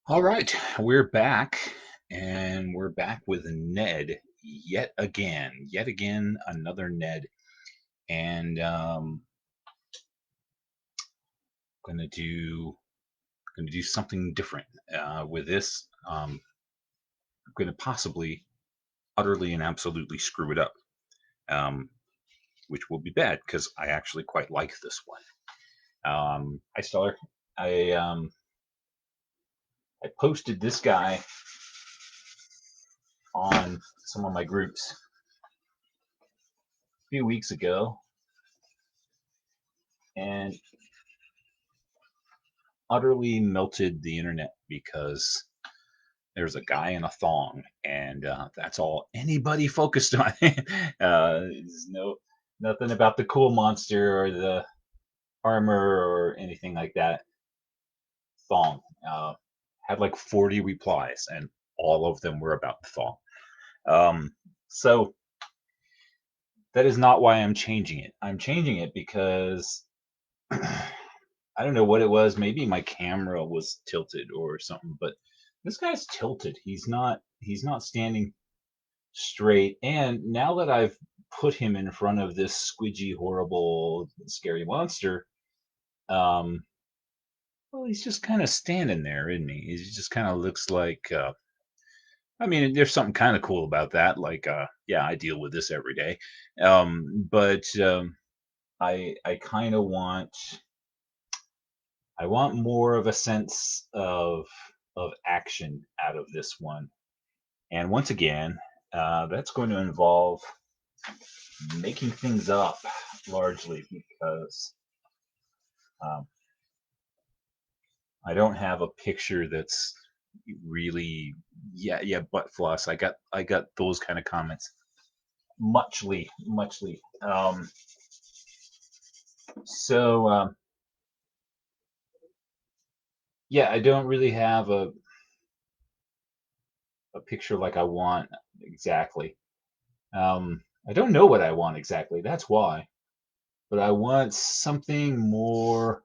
All right, we're back, and we're back with Ned yet again, another Ned, and gonna do gonna do something different with this. I'm gonna possibly, utterly and absolutely screw it up, um, which will be bad because I actually quite like this one. Hi, Stellar. I posted this guy on some of my groups a few weeks ago, and utterly melted the internet because there's a guy in a thong, and that's all anybody focused on. There's nothing about the cool monster or the armor or anything like that. Thong had like 40 replies, and all of them were about the thong. So that is not why I'm changing it. I'm changing it because I don't know what it was. Maybe my camera was tilted or something, but this guy's tilted. He's not standing straight. And now that I've put him in front of this squidgy, horrible, scary monster, um, well, he's just kind of standing there, isn't he? He just kind of looks like. I mean, there's something kind of cool about that. Like, yeah, I deal with this every day, but I kind of want more of a sense of action out of this one. And once again, that's going to involve making things up largely because um, I don't have a picture that's really yeah butt floss. I got those kind of comments muchly. So yeah, I don't really have a picture like I want exactly. I don't know what I want exactly. That's why. But I want something more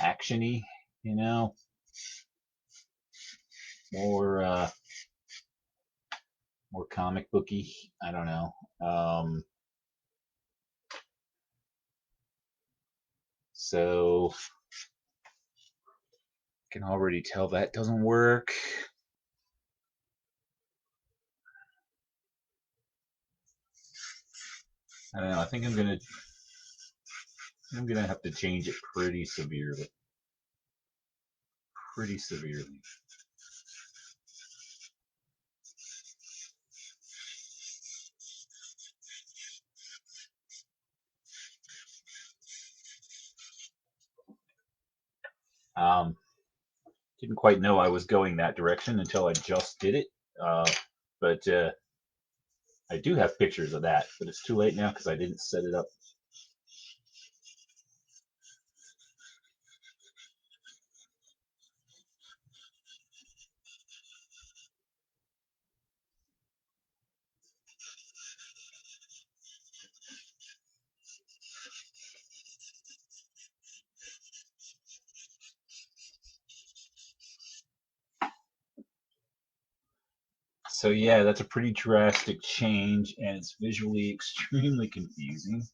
actiony, you know, more more comic booky. I don't know. So I can already tell that doesn't work. I don't know. I think I'm gonna have to change it pretty severely. Pretty severely. Um, didn't quite know I was going that direction until I just did it. But I do have pictures of that, but it's too late now because I didn't set it up. So yeah, that's a pretty drastic change, and it's visually extremely confusing.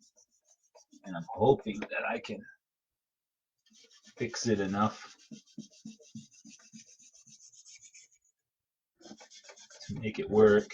And I'm hoping that I can fix it enough to make it work.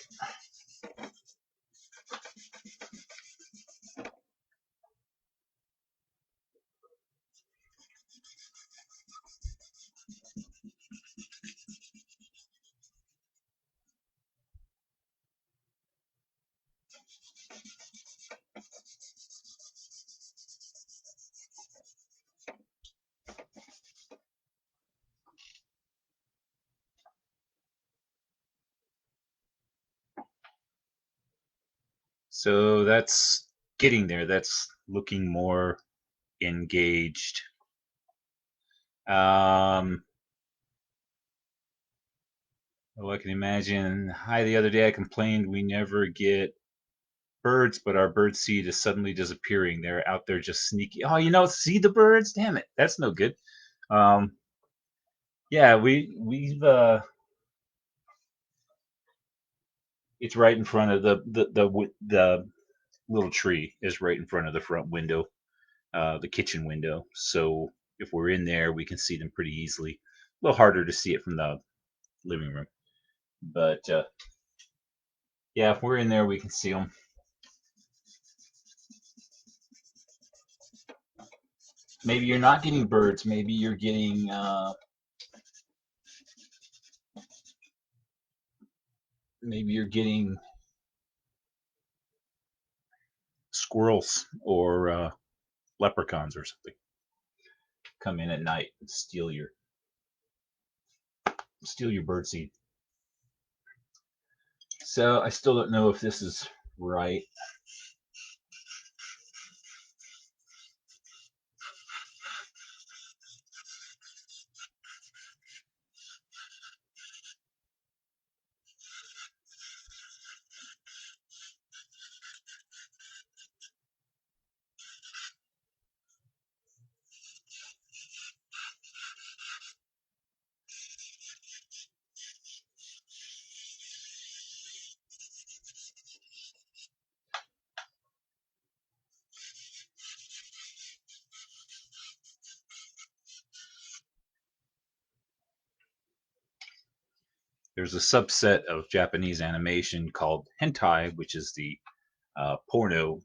So that's getting there. That's looking more engaged. Um, oh, I can imagine. Hi, the other day I complained we never get birds, but our bird seed is suddenly disappearing. They're out there just sneaky. Oh, see the birds? Damn it, that's no good. Um, Yeah, we've it's right in front of the little tree is right in front of the front window, the kitchen window. So if we're in there, we can see them pretty easily. A little harder to see it from the living room, but yeah, if we're in there, we can see them. Maybe you're not getting birds. Maybe you're getting squirrels or leprechauns or something. Come in at night and steal your bird seed. So I still don't know if this is right. There's a subset of Japanese animation called hentai, which is the porno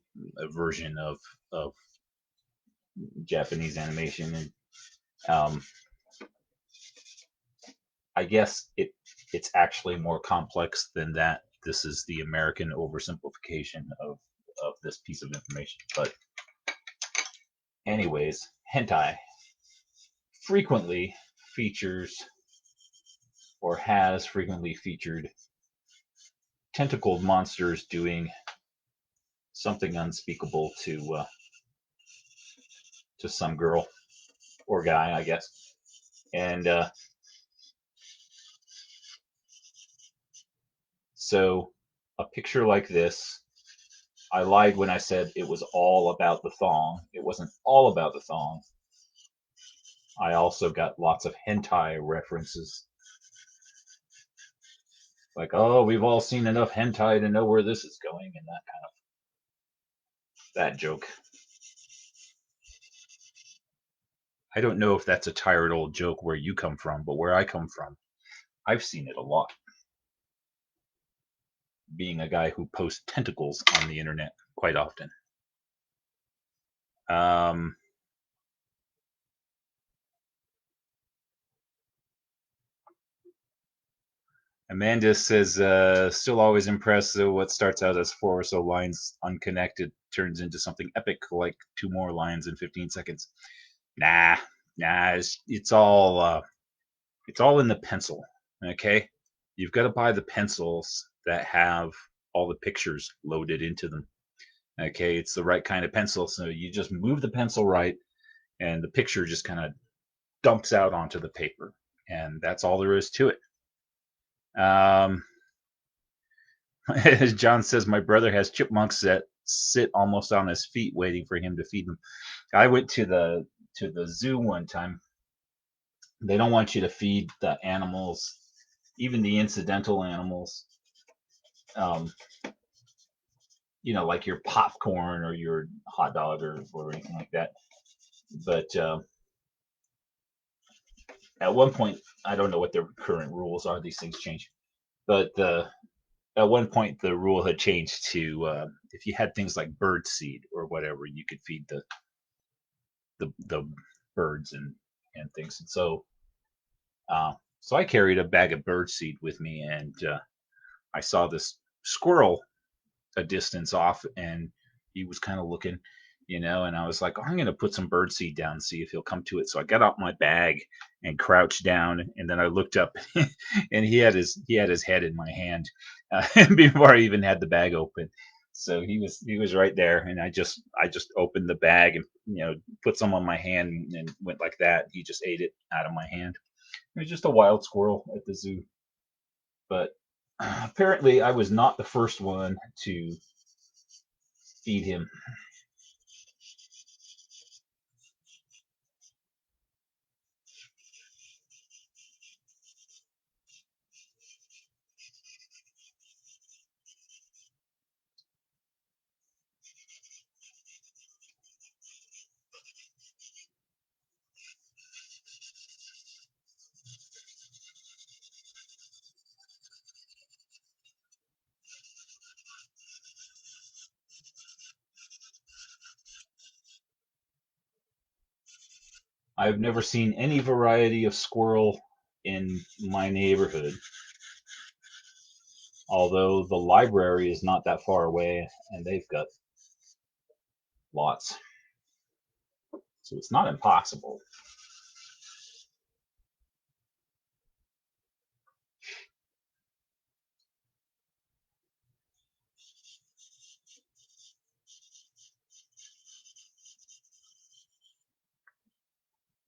version of Japanese animation, and um, I guess it's actually more complex than that. This is the American oversimplification of this piece of information. But anyways, hentai frequently features or has frequently featured tentacled monsters doing something unspeakable to some girl or guy, I guess. And so a picture like this, I lied when I said it was all about the thong. It wasn't all about the thong. I also got lots of hentai references. Like, oh, we've all seen enough hentai to know where this is going, and that joke. I don't know if that's a tired old joke where you come from, but where I come from, I've seen it a lot. Being a guy who posts tentacles on the internet quite often. Um, Amanda says, still always impressed though what starts out as four or so lines unconnected turns into something epic like two more lines in 15 seconds. Nah, nah, it's all in the pencil. Okay. You've got to buy the pencils that have all the pictures loaded into them. Okay. It's the right kind of pencil. So you just move the pencil right and the picture just kind of dumps out onto the paper. And that's all there is to it. Um, John says my brother has chipmunks that sit almost on his feet waiting for him to feed them. I went to the zoo one time. They don't want you to feed the animals, even the incidental animals. Um, like your popcorn or your hot dog or anything like that. But at one point, I don't know what their current rules are. These things change. But at one point, the rule had changed to if you had things like bird seed or whatever, you could feed the birds and things. And so I carried a bag of bird seed with me, and I saw this squirrel a distance off, and he was kind of looking, and I was like, oh, I'm gonna put some bird seed down and see if he'll come to it. So I got out my bag and crouched down, and then I looked up, and he had his head in my hand before I even had the bag open. So he was right there, and I just opened the bag and put some on my hand and went like that. He just ate it out of my hand. It was just a wild squirrel at the zoo, but apparently I was not the first one to feed him. I've never seen any variety of squirrel in my neighborhood, although the library is not that far away and they've got lots. So it's not impossible.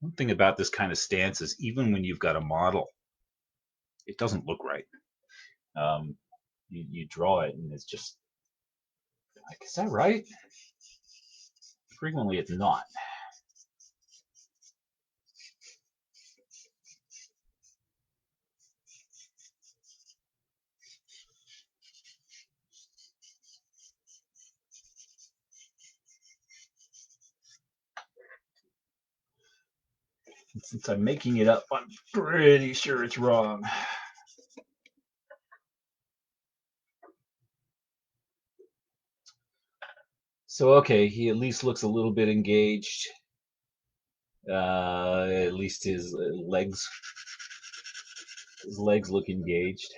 One thing about this kind of stance is even when you've got a model, it doesn't look right. You draw it and it's just like, is that right? Frequently it's not. Since I'm making it up, I'm pretty sure it's wrong. So, okay, he at least looks a little bit engaged. At least his legs look engaged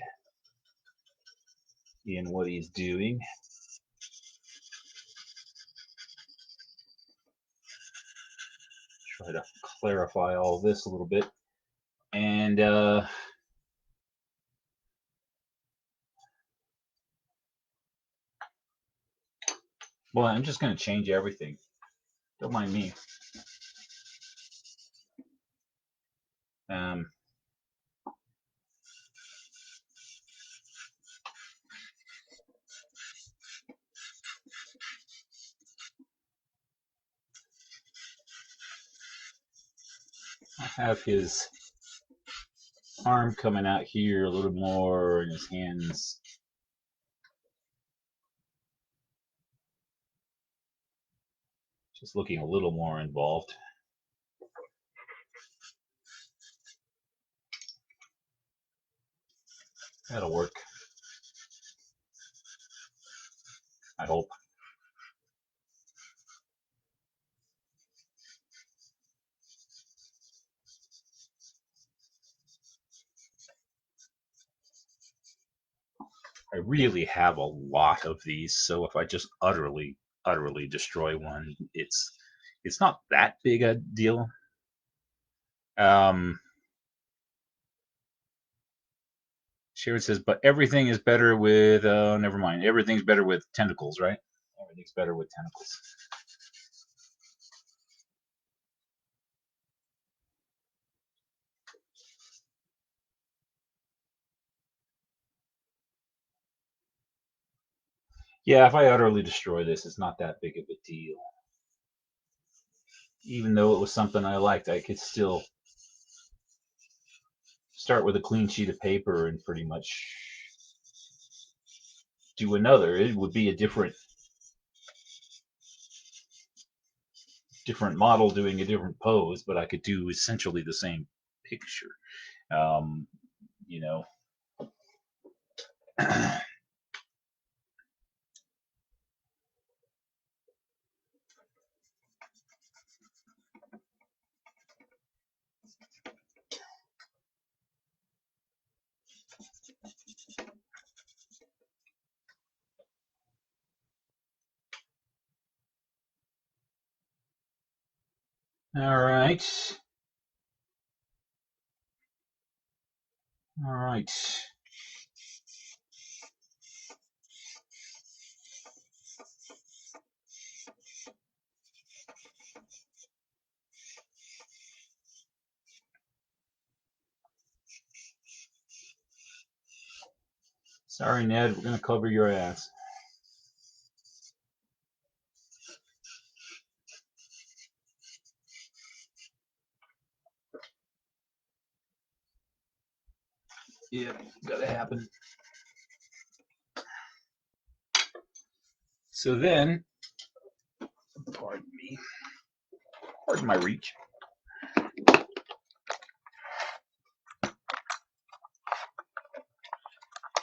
in what he's doing. Try to clarify all this a little bit. And well, I'm just going to change everything. Don't mind me. Um, I have his arm coming out here a little more, and his hands just looking a little more involved. That'll work, I hope. I really have a lot of these, so if I just utterly destroy one, it's not that big a deal. Um, Sharon says, but everything is better with. Never mind. Everything's better with tentacles, right? Everything's better with tentacles. Yeah, if I utterly destroy this, it's not that big of a deal. Even though it was something I liked, I could still start with a clean sheet of paper and pretty much do another. It would be a different model doing a different pose, but I could do essentially the same picture. Um, you know. All right. All right. Sorry, Ned. We're gonna cover your ass. Yep, gotta happen. So then, pardon me, pardon my reach.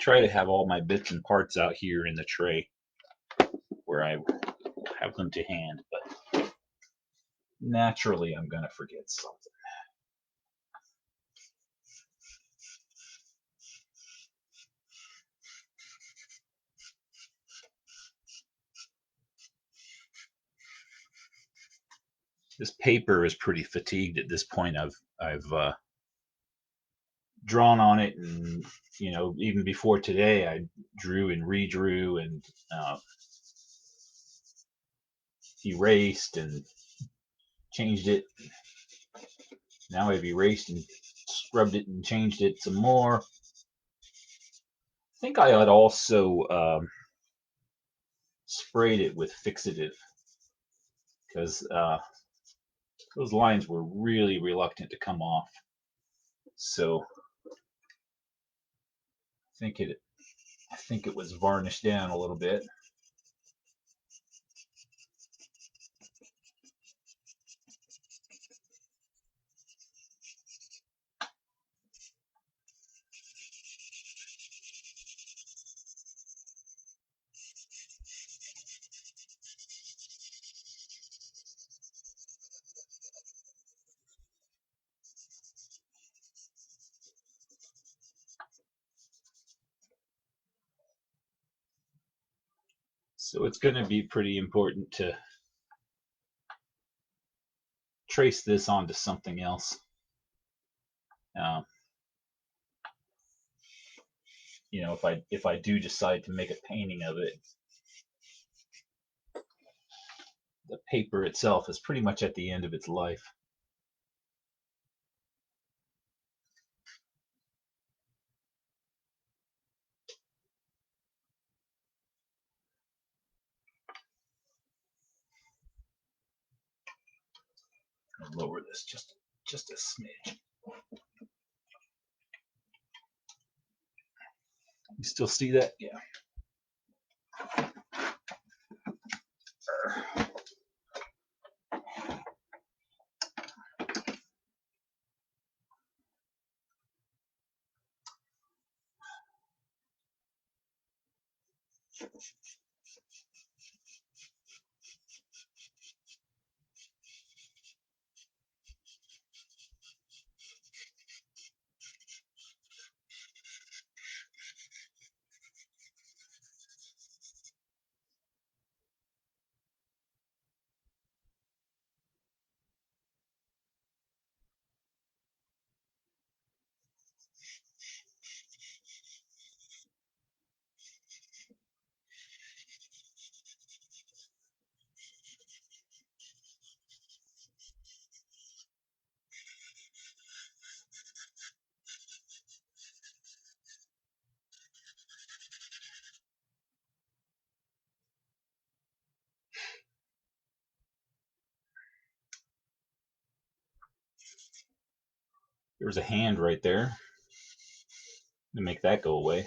Try to have all my bits and parts out here in the tray where I have them to hand, but naturally I'm going to forget something. This paper is pretty fatigued at this point. I've drawn on it, and even before today, I drew and redrew and erased and changed it. Now I've erased and scrubbed it and changed it some more. I think I had also sprayed it with fixative because those lines were really reluctant to come off. So I think it was varnished down a little bit. So it's going to be pretty important to trace this onto something else. Um, if I do decide to make a painting of it, the paper itself is pretty much at the end of its life. I'll lower this just a smidge. You still see that? Yeah. There was a hand right there to make that go away.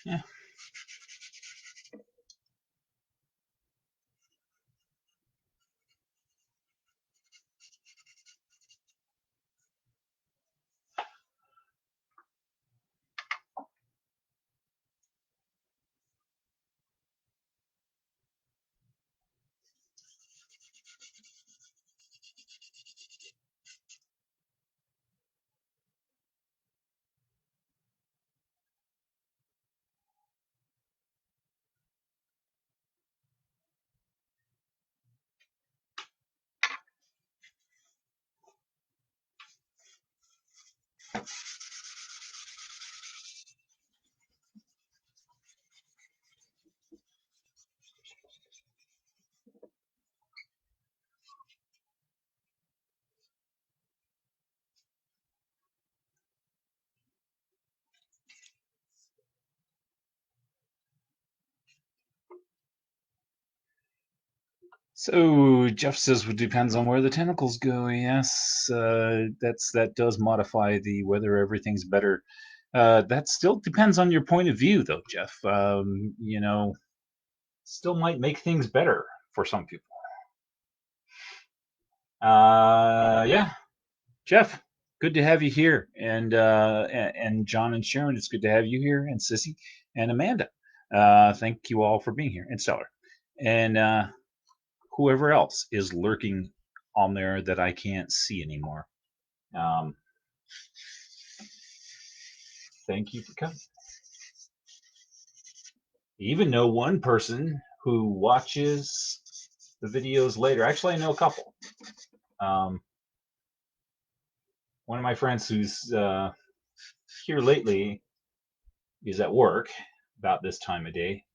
Yeah. So Jeff says it depends on where the tentacles go. Yes, that does modify the whether everything's better. That still depends on your point of view, though, Jeff. Still might make things better for some people. Yeah, Jeff, good to have you here, and John and Sharon, it's good to have you here, and Sissy and Amanda. Thank you all for being here, and Stellar, and whoever else is lurking on there that I can't see anymore. Um, Thank you for coming. I even know one person who watches the videos later. Actually, I know a couple. Um, One of my friends who's here lately is at work about this time of day.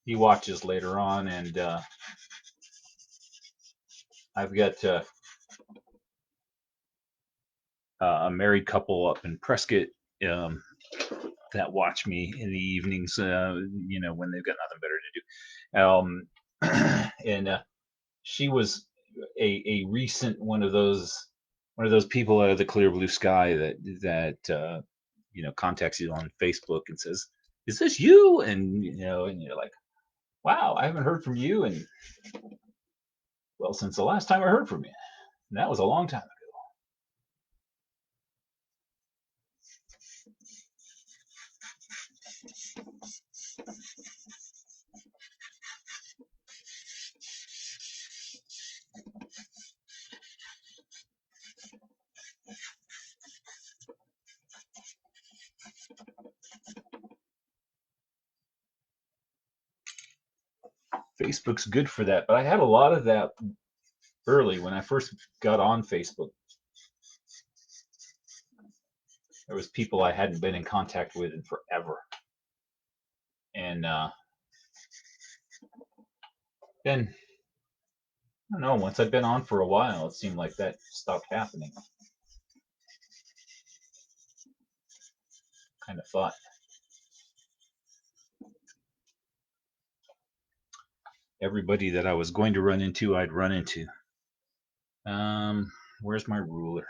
He watches later on, and I've got a married couple up in Prescott um, that watch me in the evenings, when they've got nothing better to do. And she was a recent one of those people out of the clear blue sky that contacts you on Facebook and says, "Is this you?" And you're like, "Wow, I haven't heard from you, and well, since the last time I heard from you, and that was a long time ago." Facebook's good for that, but I had a lot of that early when I first got on Facebook. There was people I hadn't been in contact with in forever, and then I don't know. Once I'd been on for a while, it seemed like that stopped happening. Kind of thought everybody that I was going to run into, I'd run into. Where's my ruler?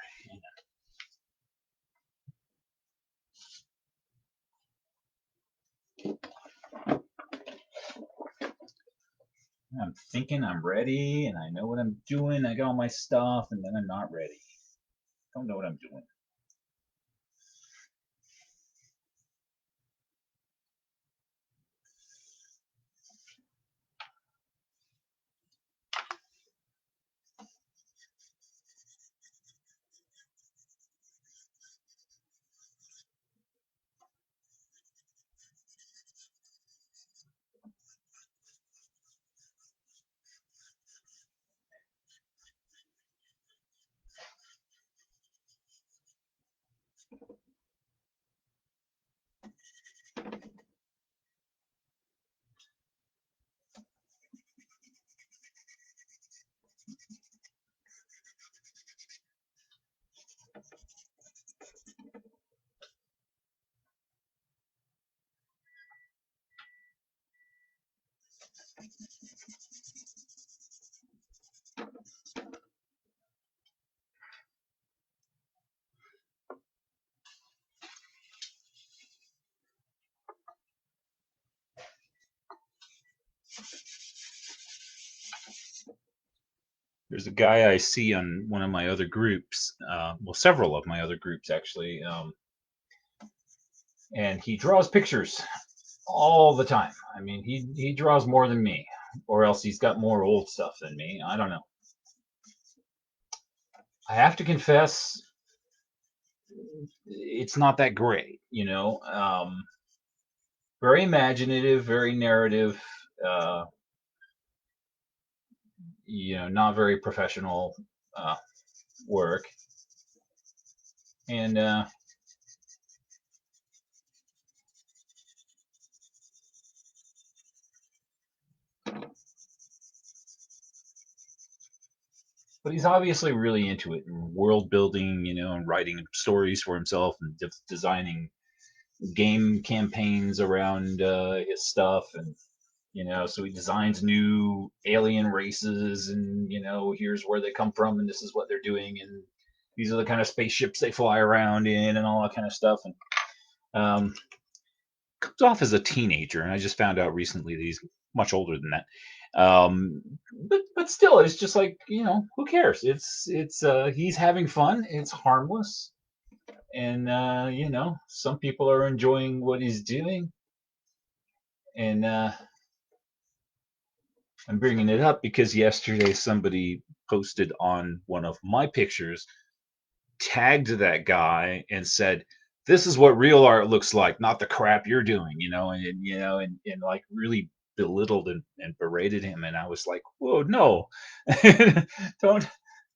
I'm thinking I'm ready, and I know what I'm doing. I got all my stuff, and then I'm not ready. Don't know what I'm doing. There's a guy I see on one of my other groups, well, several of my other groups actually, and he draws pictures all the time. I mean, he draws more than me, or else he's got more old stuff than me. I don't know. I have to confess, it's not that great. Very imaginative, very narrative. Uh, not very professional uh, work, and but he's obviously really into it and world building, and writing stories for himself and designing game campaigns around his stuff, and So he designs new alien races, and here's where they come from, and this is what they're doing, and these are the kind of spaceships they fly around in, and all that kind of stuff. And um, comes off as a teenager, and I just found out recently that he's much older than that. But still, it's just like, who cares? It's he's having fun. It's harmless, and some people are enjoying what he's doing, and I'm bringing it up because yesterday somebody posted on one of my pictures, tagged that guy, and said, "This is what real art looks like, not the crap you're doing," and like really belittled and berated him. And I was like, "Whoa, no, don't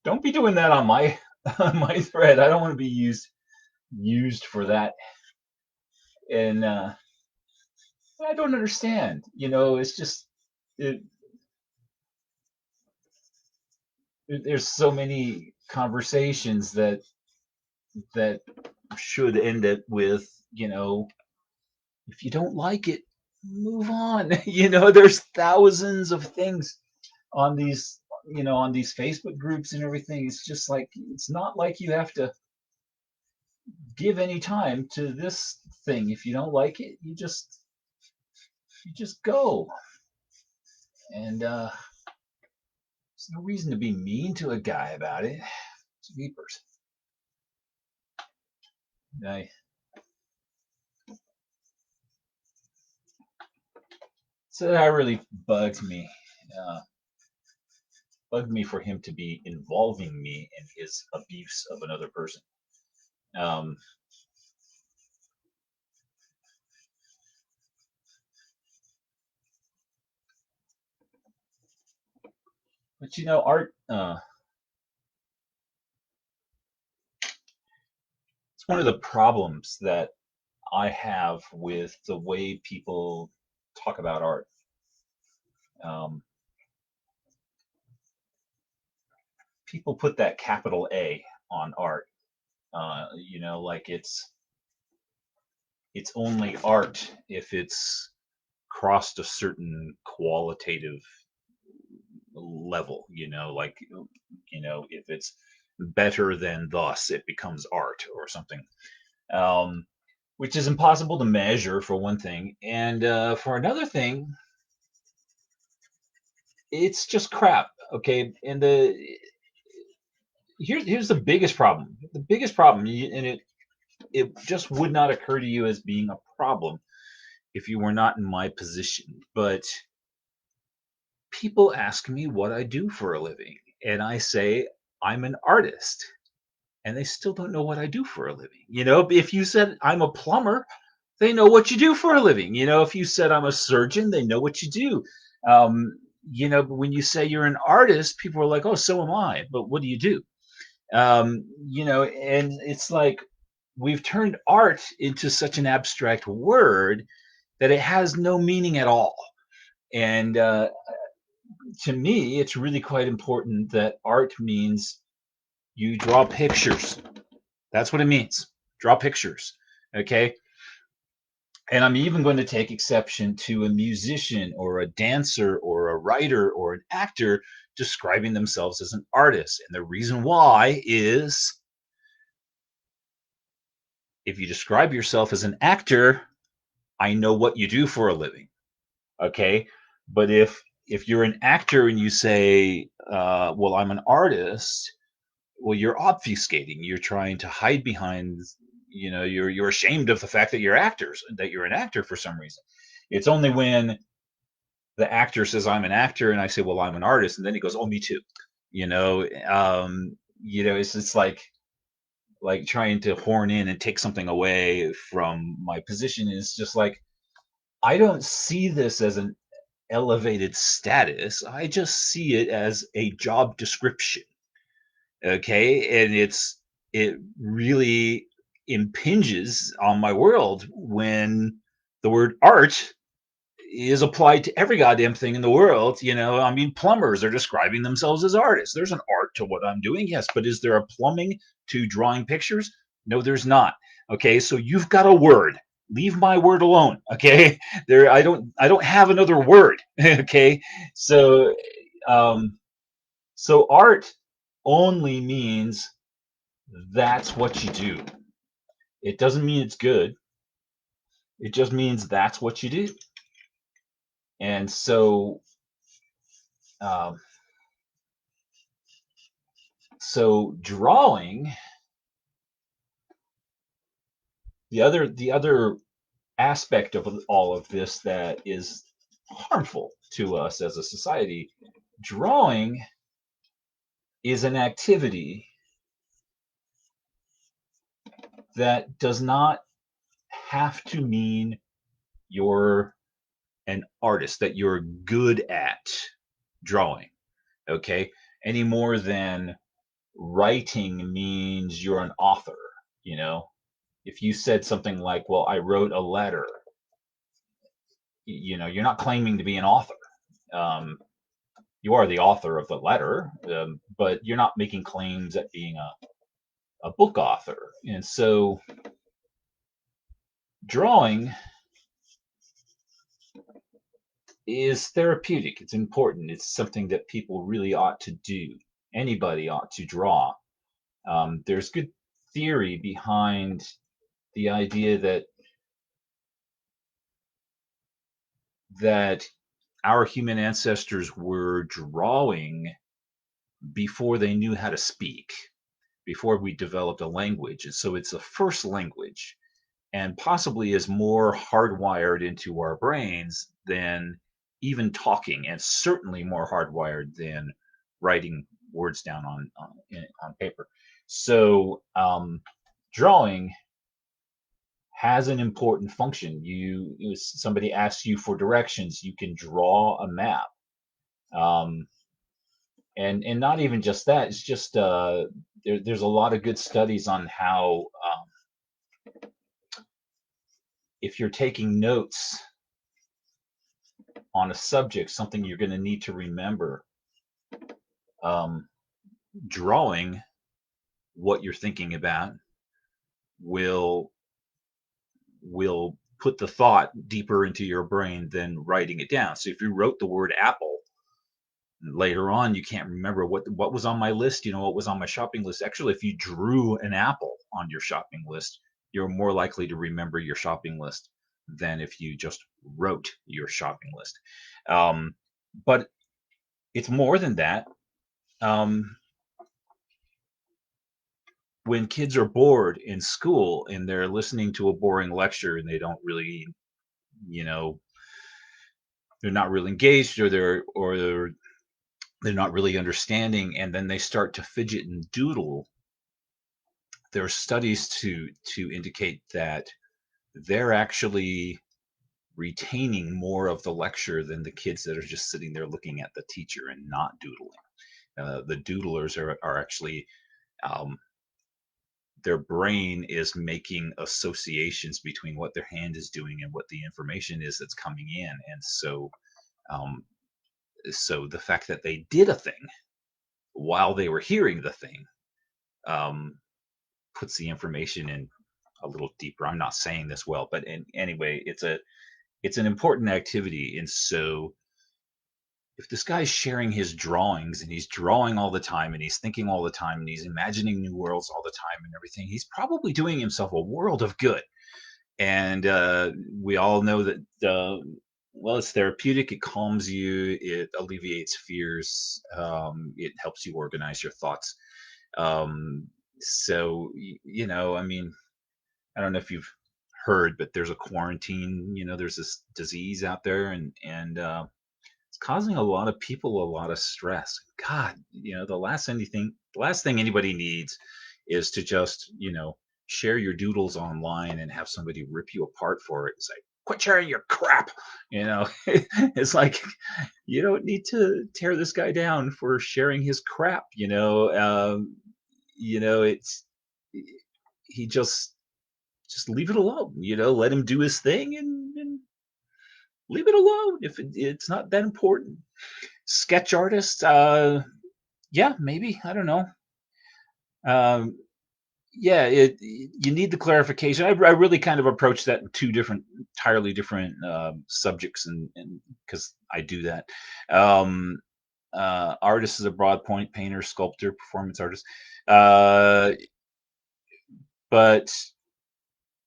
don't be doing that on my on my thread. I don't want to be used for that." And I don't understand. It's just it, there's so many conversations that should end it with, if you don't like it, move on. There's thousands of things on these Facebook groups and everything. It's just like, it's not like you have to give any time to this thing. If you don't like it, you just go. And there's no reason to be mean to a guy about it. Sweepers. I, so that really uh, bugged me for him to be involving me in his abuse of another person. Um, but art. It's one of the problems that I have with the way people talk about art. Um, People put that capital A on art. Like it's only art if it's crossed a certain qualitative level. Like if it's better than thus, it becomes art or something. Um, which is impossible to measure for one thing, and for another thing, it's just crap. Okay, and here's the biggest problem. The biggest problem, and it just would not occur to you as being a problem if you were not in my position. But people ask me what I do for a living, and I say I'm an artist, and they still don't know what I do for a living. If you said I'm a plumber, they know what you do for a living. If you said I'm a surgeon, they know what you do. But when you say you're an artist, people are like, "Oh, so am I." But what do you do? And it's like we've turned art into such an abstract word that it has no meaning at all. And to me, it's really quite important that art means you draw pictures. That's what it means. Draw pictures. Okay. And I'm even going to take exception to a musician or a dancer or a writer or an actor describing themselves as an artist. And the reason why is, if you describe yourself as an actor, I know what you do for a living. Okay. But if you're an actor and you say, well, I'm an artist, well, you're obfuscating. You're trying to hide behind, you're ashamed of the fact that you're an actor for some reason. It's only when the actor says I'm an actor and I say, well, I'm an artist, and then he goes, oh, me too. It's like trying to horn in and take something away from my position. Is just like, I don't see this as an elevated status. I just see it as a job description. Okay, and it really impinges on my world when the word art is applied to every goddamn thing in the world. I mean, plumbers are describing themselves as artists. There's an art to what I'm doing, yes, but is there a plumbing to drawing pictures? No, there's not. Okay, so you've got a word. leave my word alone. Okay, there, I don't have another word. Okay, so um, so art only means that's what you do. It doesn't mean it's good. It just means that's what you do. And um, so drawing, the other aspect of all of this that is harmful to us as a society, drawing is an activity that does not have to mean you're an artist, that you're good at drawing, okay? Any more than writing means you're an author, you know? If you said something like, well, I wrote a letter, you're not claiming to be an author. Um, you are the author of the letter, but you're not making claims at being a book author. And so drawing is therapeutic. It's important. It's something that people really ought to do. Anybody ought to draw. There's good theory behind the idea that our human ancestors were drawing before they knew how to speak, before we developed a language. And so it's a first language and possibly is more hardwired into our brains than even talking, and certainly more hardwired than writing words down on paper. So drawing has an important function. Somebody asks you for directions, you can draw a map. Um, and not even just that. It's just there's a lot of good studies on how if you're taking notes on a subject, something you're going to need to remember, um, drawing what you're thinking about will put the thought deeper into your brain than writing it down. So if you wrote the word apple, later on you can't remember what was on my list, what was on my shopping list. Actually, if you drew an apple on your shopping list, you're more likely to remember your shopping list than if you just wrote your shopping list. But it's more than that. um, when kids are bored in school and they're listening to a boring lecture and they don't really, you know, they're not really engaged, or they're not really understanding, and then they start to fidget and doodle, there are studies to indicate that they're actually retaining more of the lecture than the kids that are just sitting there looking at the teacher and not doodling. The doodlers are actually um, their brain is making associations between what their hand is doing and what the information is that's coming in. And um, so the fact that they did a thing while they were hearing the thing um, puts the information in a little deeper. I'm not saying this well, but anyway, it's an important activity. And so if this guy's sharing his drawings and he's drawing all the time and he's thinking all the time and he's imagining new worlds all the time and everything, he's probably doing himself a world of good. And we all know that well, it's therapeutic. It calms you, it alleviates fears, it helps you organize your thoughts. um, so I mean, I don't know if you've heard, but there's a quarantine, there's this disease out there, and it's causing a lot of people a lot of stress. God, the last thing anybody needs is to just, share your doodles online and have somebody rip you apart for it and say, quit sharing your crap. It's like, you don't need to tear this guy down for sharing his crap. It's, he just leave it alone, let him do his thing, and leave it alone if it's not that important. Sketch artist, yeah, maybe, I don't know. um yeah, you need the clarification. I really kind of approach that in two different, entirely different subjects, and because I do that. Um, Artist is a broad point: painter, sculptor, performance artist. Uh, but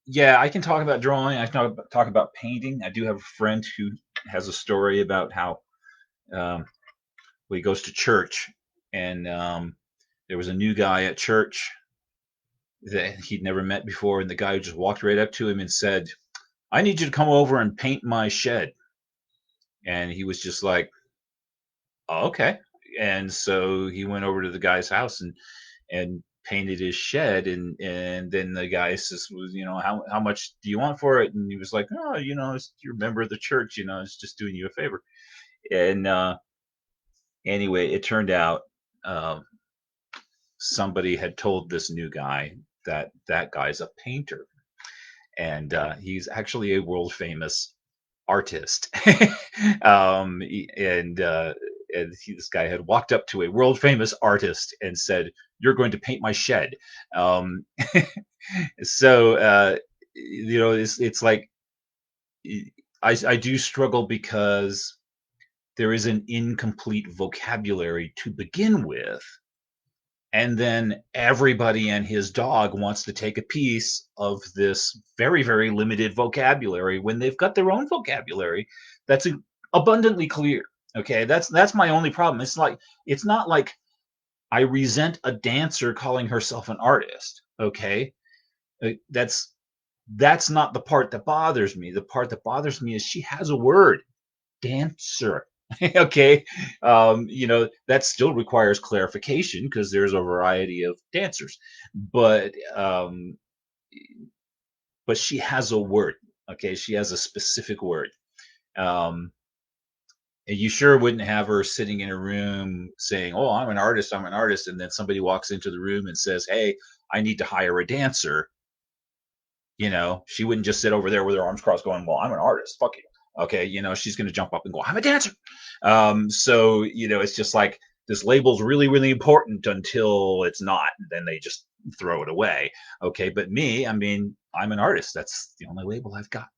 yeah, I can talk about drawing. I can talk about painting. I do have a friend who has a story about how um, well, he goes to church, and there was a new guy at church that he'd never met before, and the guy just walked right up to him and said, "I need you to come over and paint my shed." And he was just like, "Oh, okay." And so he went over to the guy's house and painted his shed, and then the guy says, "Was how much do you want for it?" And he was like, "Oh, you're a member of the church, it's just doing you a favor." And anyway, it turned out uh, somebody had told this new guy that that guy's a painter, and he's actually a world famous artist. This guy had walked up to a world famous artist and said, "You're going to paint my shed." Um, so it's like I do struggle because there is an incomplete vocabulary to begin with, and then everybody and his dog wants to take a piece of this very, very limited vocabulary when they've got their own vocabulary that's abundantly clear. Okay, that's my only problem. It's not like I resent a dancer calling herself an artist. Okay, that's not the part that bothers me. The part that bothers me is she has a word, dancer. Okay, that still requires clarification because there's a variety of dancers, but she has a word. Okay, she has a specific word. um and you sure wouldn't have her sitting in a room saying, "Oh, I'm an artist," and then somebody walks into the room and says, "Hey, I need to hire a dancer." She wouldn't just sit over there with her arms crossed going, "Well, I'm an artist, fuck you." Okay, she's going to jump up and go, "I'm a dancer." So it's just like this label's really, really important until it's not, and then they just throw it away. Okay, but me, I mean, I'm an artist. That's the only label I've got.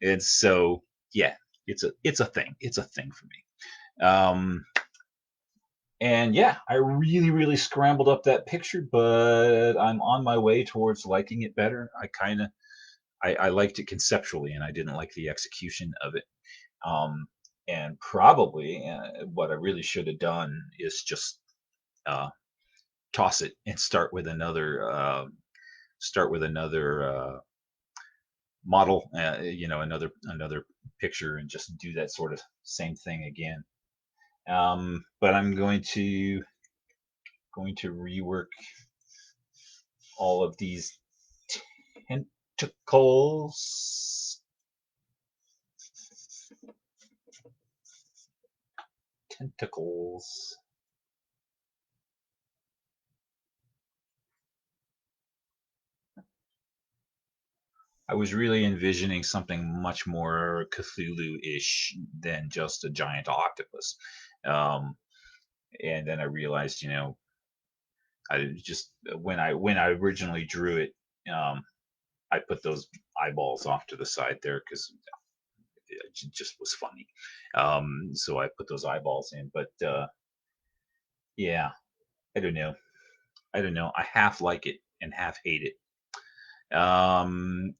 And so yeah, it's a thing for me. And yeah, I really, really scrambled up that picture, but I'm on my way towards liking it better. I liked it conceptually, and I didn't like the execution of it. Um, and probably what I really should have done is just uh, toss it and start with another model, another picture, and just do that sort of same thing again. But I'm going to rework all of these tentacles. Tentacles. I was really envisioning something much more Cthulhu-ish than just a giant octopus. Um, and then I realized, I just when I originally drew it, I put those eyeballs off to the side there because it just was funny. So I put those eyeballs in, but yeah, I don't know. I don't know. I half like it and half hate it.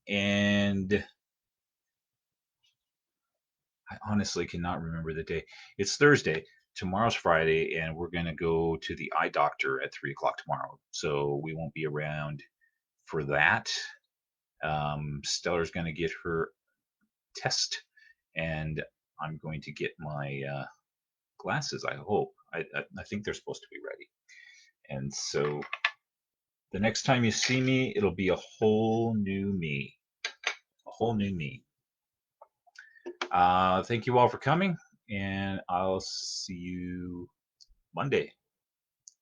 And I honestly cannot remember the day. It's Thursday. Tomorrow's Friday, and we're gonna go to the eye doctor at 3 o'clock tomorrow. So we won't be around for that. Stellar's gonna get her test, and I'm going to get my glasses. I hope. I think they're supposed to be ready. And so the next time you see me, it'll be a whole new me. A whole new me. Thank you all for coming, and I'll see you Monday.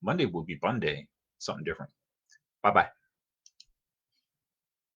Monday will be Monday. Something different. Bye bye.